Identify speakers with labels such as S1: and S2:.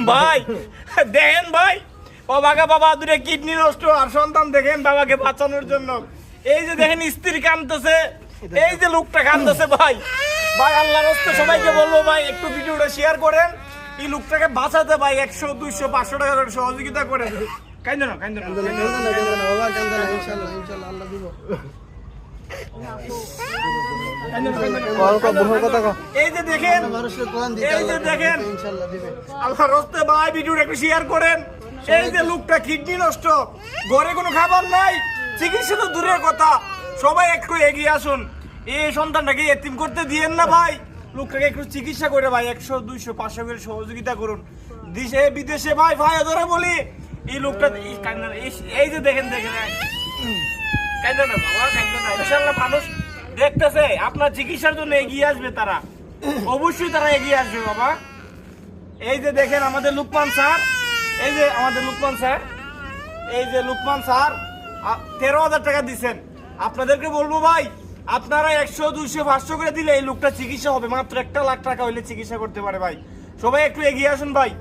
S1: ভাই দেখেন ভাই, ও বাঘা বাবা দুটো কিডনি নষ্ট আর সন্তান দেখেন বাবাকে বাঁচানোর জন্য। এই যে দেখেন স্ত্রী কাঁদতেছে, এই যে লোকটা কাঁদতেছে ভাই। ভাই আল্লাহর রাস্তায় সবাইকে বলবো ভাই একটু ভিডিওটা শেয়ার করেন, এই লোকটাকে বাঁচাতে ভাই 100, 200, 500 টাকা করে সহযোগিতা করেন। কাইন্দ না এই যে দেখেন, এই যে দেখেন আল্লাহর রাস্তায় ভাই ভিডিওটা একটু শেয়ার করেন। এই যে লোকটা কিডনি নষ্ট, ঘরে কোনো খাবার নাই, চিকিৎসা তো দূরের কথা, সবাই একটু এগিয়ে আসুন, এই সন্তানটাকে এতিম করতে দিয়েন না ভাই। লোকটাকে একটু চিকিৎসা করে ভাই 100, 200, 500 করে সহযোগিতা করুন। দেশে বিদেশে ভাই ভাই ধরে বলি এই লোকটা এই যে দেখেন কাঁদে না বাবা, কাঁদে না। ইনশাআল্লাহ মানুষ দেখতেছে, আপনার চিকিৎসার জন্য এগিয়ে আসবে, তারা অবশ্যই তারা এগিয়ে আসবে বাবা। এই যে দেখেন আমাদের লুকমান স্যার, এই যে আমাদের লুকমান স্যার, এই যে লুকমান স্যার 13,000 টাকা দিচ্ছেন। আপনাদেরকে বলবো ভাই, আপনারা 100, 200, 500 করে দিলে এই লোকটা চিকিৎসা হবে, মাত্র 1 লাখ টাকা হইলে চিকিৎসা করতে পারে ভাই। সবাই একটু এগিয়ে আসুন ভাই।